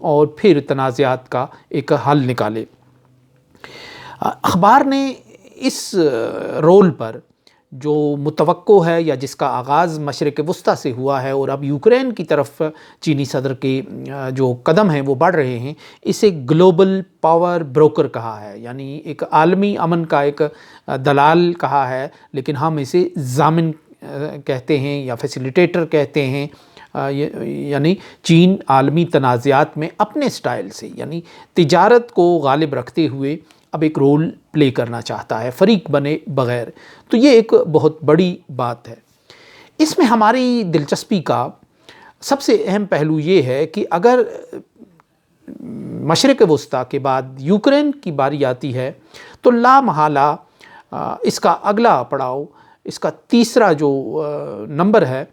اور پھر تنازعات کا ایک حل نکالے۔ اخبار نے اس رول پر جو متوقع ہے یا جس کا آغاز مشرق وسطیٰ سے ہوا ہے اور اب یوکرین کی طرف چینی صدر کے جو قدم ہیں وہ بڑھ رہے ہیں، اسے گلوبل پاور بروکر کہا ہے، یعنی ایک عالمی امن کا ایک دلال کہا ہے، لیکن ہم اسے ضامن کہتے ہیں یا فیسیلیٹیٹر کہتے ہیں۔ یعنی چین عالمی تنازعات میں اپنے سٹائل سے، یعنی تجارت کو غالب رکھتے ہوئے اب ایک رول پلے کرنا چاہتا ہے، فریق بنے بغیر۔ تو یہ ایک بہت بڑی بات ہے۔ اس میں ہماری دلچسپی کا سب سے اہم پہلو یہ ہے کہ اگر مشرق وسطیٰ کے بعد یوکرین کی باری آتی ہے تو لا محالہ اس کا اگلا پڑاؤ، اس کا تیسرا جو نمبر ہے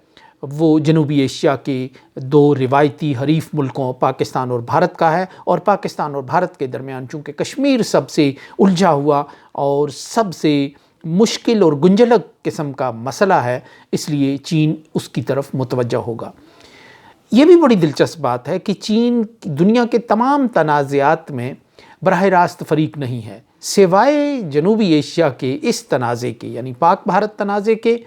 وہ جنوبی ایشیا کے دو روایتی حریف ملکوں پاکستان اور بھارت کا ہے، اور پاکستان اور بھارت کے درمیان چونکہ کشمیر سب سے الجھا ہوا اور سب سے مشکل اور گنجلک قسم کا مسئلہ ہے، اس لیے چین اس کی طرف متوجہ ہوگا۔ یہ بھی بڑی دلچسپ بات ہے کہ چین دنیا کے تمام تنازعات میں براہ راست فریق نہیں ہے، سوائے جنوبی ایشیا کے اس تنازع کے، یعنی پاک بھارت تنازع کے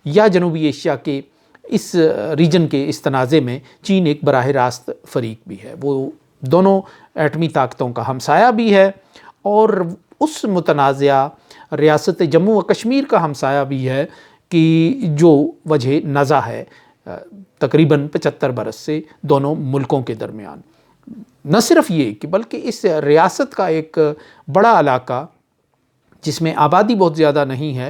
یا جنوبی ایشیا کے اس ریجن کے اس تنازع میں چین ایک براہ راست فریق بھی ہے۔ وہ دونوں ایٹمی طاقتوں کا ہمسایہ بھی ہے اور اس متنازعہ ریاست جموں و کشمیر کا ہمسایہ بھی ہے کہ جو وجہ نزاع ہے تقریباً 75 برس سے دونوں ملکوں کے درمیان۔ نہ صرف یہ کہ بلکہ اس ریاست کا ایک بڑا علاقہ جس میں آبادی بہت زیادہ نہیں ہے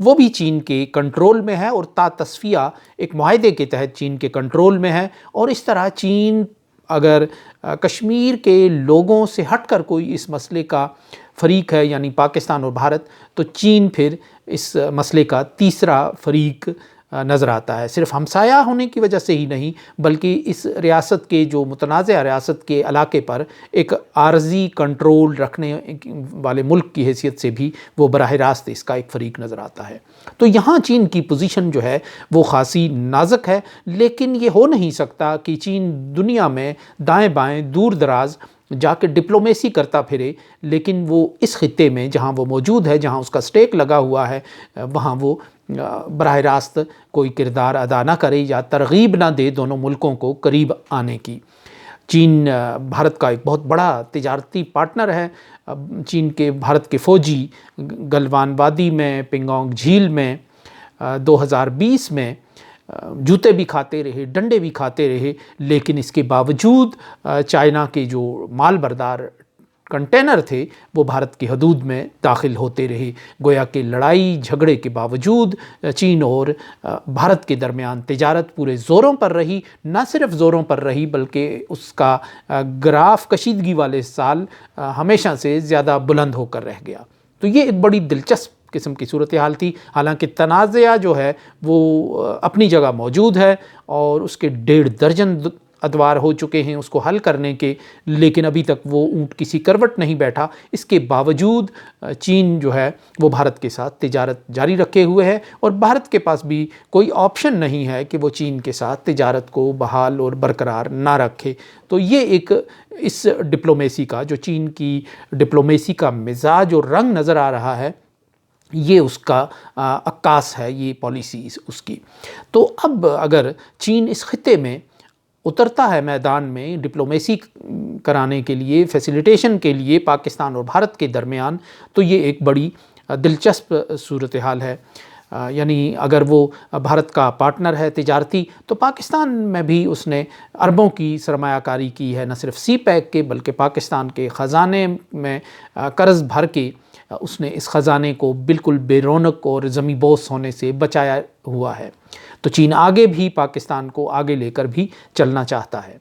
وہ بھی چین کے کنٹرول میں ہے، اور تا تصفیہ ایک معاہدے کے تحت چین کے کنٹرول میں ہے، اور اس طرح چین اگر کشمیر کے لوگوں سے ہٹ کر کوئی اس مسئلے کا فریق ہے، یعنی پاکستان اور بھارت، تو چین پھر اس مسئلے کا تیسرا فریق نظر آتا ہے، صرف ہمسایہ ہونے کی وجہ سے ہی نہیں بلکہ اس ریاست کے جو متنازع ریاست کے علاقے پر ایک عارضی کنٹرول رکھنے والے ملک کی حیثیت سے بھی وہ براہ راست اس کا ایک فریق نظر آتا ہے۔ تو یہاں چین کی پوزیشن جو ہے وہ خاصی نازک ہے، لیکن یہ ہو نہیں سکتا کہ چین دنیا میں دائیں بائیں دور دراز جا کے ڈپلومیسی کرتا پھرے، لیکن وہ اس خطے میں جہاں وہ موجود ہے، جہاں اس کا سٹیک لگا ہوا ہے، وہاں وہ براہ راست کوئی کردار ادا نہ کرے یا ترغیب نہ دے دونوں ملکوں کو قریب آنے کی۔ چین بھارت کا ایک بہت بڑا تجارتی پارٹنر ہے۔ چین کے بھارت کے فوجی گلوان وادی میں، پنگونگ جھیل میں 2020 میں جوتے بھی کھاتے رہے، ڈنڈے بھی کھاتے رہے، لیکن اس کے باوجود چائنا کے جو مال بردار کنٹینر تھے وہ بھارت کی حدود میں داخل ہوتے رہے، گویا کہ لڑائی جھگڑے کے باوجود چین اور بھارت کے درمیان تجارت پورے زوروں پر رہی۔ نہ صرف زوروں پر رہی بلکہ اس کا گراف کشیدگی والے سال ہمیشہ سے زیادہ بلند ہو کر رہ گیا۔ تو یہ ایک بڑی دلچسپ قسم کی صورتحال تھی، حالانکہ تنازعہ جو ہے وہ اپنی جگہ موجود ہے اور اس کے 1.5 درجن ادوار ہو چکے ہیں اس کو حل کرنے کے، لیکن ابھی تک وہ اونٹ کسی کروٹ نہیں بیٹھا۔ اس کے باوجود چین جو ہے وہ بھارت کے ساتھ تجارت جاری رکھے ہوئے ہے، اور بھارت کے پاس بھی کوئی آپشن نہیں ہے کہ وہ چین کے ساتھ تجارت کو بحال اور برقرار نہ رکھے۔ تو یہ ایک اس ڈپلومیسی کا، جو چین کی ڈپلومیسی کا مزاج اور رنگ نظر آ رہا ہے، یہ اس کا عکاس ہے، یہ پالیسی اس کی۔ تو اب اگر چین اس خطے میں اترتا ہے میدان میں ڈپلومیسی کرانے کے لیے، فیسیلیٹیشن کے لیے پاکستان اور بھارت کے درمیان، تو یہ ایک بڑی دلچسپ صورتحال ہے۔ یعنی اگر وہ بھارت کا پارٹنر ہے تجارتی، تو پاکستان میں بھی اس نے اربوں کی سرمایہ کاری کی ہے، نہ صرف سی پیک کے بلکہ پاکستان کے خزانے میں قرض بھر کے اس نے اس خزانے کو بالکل بے رونق اور زمیں بوس ہونے سے بچایا ہوا ہے۔ تو چین آگے بھی پاکستان کو آگے لے کر بھی چلنا چاہتا ہے۔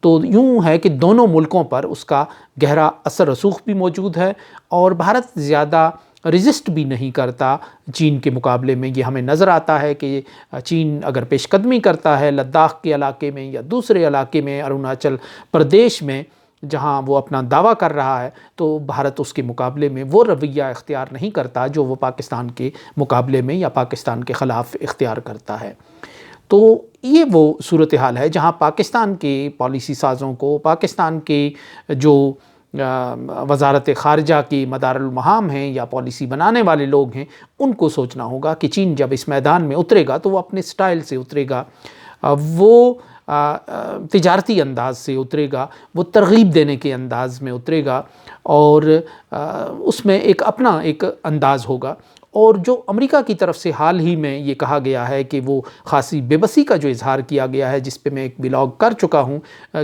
تو یوں ہے کہ دونوں ملکوں پر اس کا گہرا اثر رسوخ بھی موجود ہے، اور بھارت زیادہ رزسٹ بھی نہیں کرتا چین کے مقابلے میں۔ یہ ہمیں نظر آتا ہے کہ چین اگر پیش قدمی کرتا ہے لداخ کے علاقے میں یا دوسرے علاقے میں، اروناچل پردیش میں، جہاں وہ اپنا دعویٰ کر رہا ہے، تو بھارت اس کے مقابلے میں وہ رویہ اختیار نہیں کرتا جو وہ پاکستان کے مقابلے میں یا پاکستان کے خلاف اختیار کرتا ہے۔ تو یہ وہ صورتحال ہے جہاں پاکستان کے پالیسی سازوں کو، پاکستان کے جو وزارت خارجہ کے مدار المہام ہیں یا پالیسی بنانے والے لوگ ہیں، ان کو سوچنا ہوگا کہ چین جب اس میدان میں اترے گا تو وہ اپنے سٹائل سے اترے گا، وہ تجارتی انداز سے اترے گا، وہ ترغیب دینے کے انداز میں اترے گا، اور اس میں ایک اپنا ایک انداز ہوگا۔ اور جو امریکہ کی طرف سے حال ہی میں یہ کہا گیا ہے کہ وہ خاصی بے بسی کا جو اظہار کیا گیا ہے، جس پہ میں ایک بلاگ کر چکا ہوں،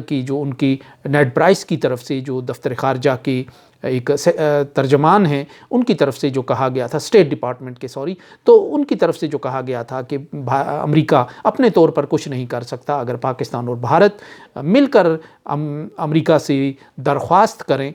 کہ جو ان کی نیڈ پرائس کی طرف سے، جو دفتر خارجہ کے ایک ترجمان ہیں، ان کی طرف سے جو کہا گیا تھا، اسٹیٹ ڈپارٹمنٹ کے تو ان کی طرف سے جو کہا گیا تھا کہ امریکہ اپنے طور پر کچھ نہیں کر سکتا، اگر پاکستان اور بھارت مل کر امریکہ سے درخواست کریں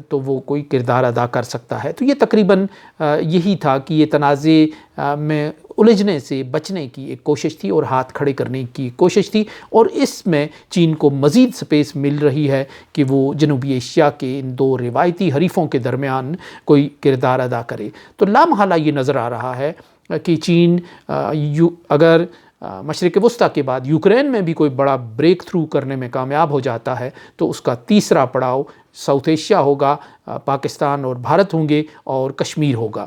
تو وہ کوئی کردار ادا کر سکتا ہے۔ تو یہ تقریباً یہی تھا کہ یہ تنازع میں الجھنے سے بچنے کی ایک کوشش تھی اور ہاتھ کھڑے کرنے کی کوشش تھی، اور اس میں چین کو مزید سپیس مل رہی ہے کہ وہ جنوبی ایشیا کے ان دو روایتی حریفوں کے درمیان کوئی کردار ادا کرے۔ تو لامحالہ یہ نظر آ رہا ہے کہ چین اگر مشرق وسطیٰ کے بعد یوکرین میں بھی کوئی بڑا بریک تھرو کرنے میں کامیاب ہو جاتا ہے تو اس کا تیسرا پڑاؤ ساؤتھ ایشیا ہوگا، پاکستان اور بھارت ہوں گے، اور کشمیر ہوگا۔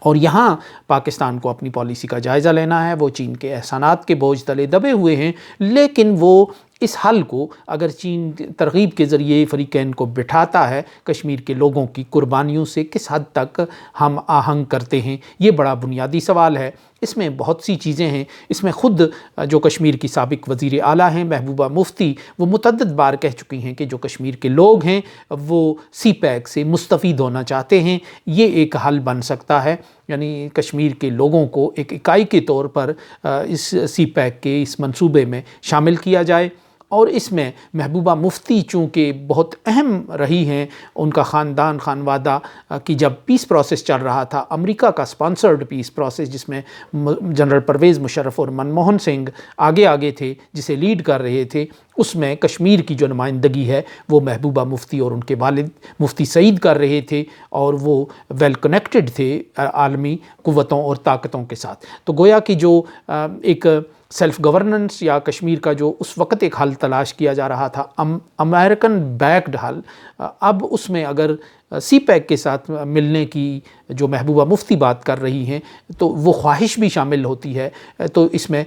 اور یہاں پاکستان کو اپنی پالیسی کا جائزہ لینا ہے۔ وہ چین کے احسانات کے بوجھ تلے دبے ہوئے ہیں، لیکن وہ اس حل کو اگر چین ترغیب کے ذریعے فریقین کو بٹھاتا ہے، کشمیر کے لوگوں کی قربانیوں سے کس حد تک ہم آہنگ کرتے ہیں، یہ بڑا بنیادی سوال ہے۔ اس میں بہت سی چیزیں ہیں، اس میں خود جو کشمیر کی سابق وزیر اعلیٰ ہیں محبوبہ مفتی، وہ متعدد بار کہہ چکی ہیں کہ جو کشمیر کے لوگ ہیں وہ سی پیک سے مستفید ہونا چاہتے ہیں، یہ ایک حل بن سکتا ہے، یعنی کشمیر کے لوگوں کو ایک اکائی کے طور پر اس سی پیک کے اس منصوبے میں شامل کیا جائے۔ اور اس میں محبوبہ مفتی چونکہ بہت اہم رہی ہیں، ان کا خاندان خانوادہ کی جب پیس پروسیس چل رہا تھا، امریکہ کا سپانسرڈ پیس پروسیس جس میں جنرل پرویز مشرف اور منموہن سنگھ آگے تھے، جسے لیڈ کر رہے تھے، اس میں کشمیر کی جو نمائندگی ہے وہ محبوبہ مفتی اور ان کے والد مفتی سعید کر رہے تھے، اور وہ ویل کنیکٹڈ تھے عالمی قوتوں اور طاقتوں کے ساتھ۔ تو گویا کہ جو ایک سیلف گورننس یا کشمیر کا جو اس وقت ایک حل تلاش کیا جا رہا تھا، امریکن بیکڈ حل، اب اس میں اگر سی پیک کے ساتھ ملنے کی جو محبوبہ مفتی بات کر رہی ہیں تو وہ خواہش بھی شامل ہوتی ہے، تو اس میں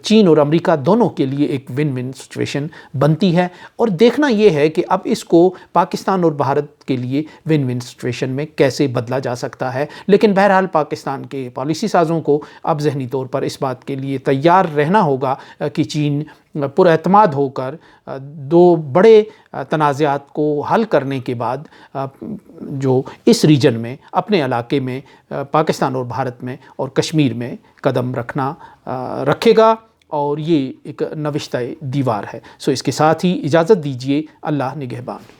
چین اور امریکہ دونوں کے لیے ایک ون ون سچویشن بنتی ہے، اور دیکھنا یہ ہے کہ اب اس کو پاکستان اور بھارت کے لیے ون ون سچویشن میں کیسے بدلا جا سکتا ہے۔ لیکن بہرحال پاکستان کے پالیسی سازوں کو اب ذہنی طور پر اس بات کے لیے تیار رہنا ہوگا کہ چین پر اعتماد ہو کر دو بڑے تنازعات کو حل کرنے کے بعد جو اس ریجن میں اپنے علاقے میں پاکستان اور بھارت میں اور کشمیر میں قدم رکھے گا، اور یہ ایک نوشتہ دیوار ہے۔ سو اس کے ساتھ ہی اجازت دیجیے، اللہ نگہبان۔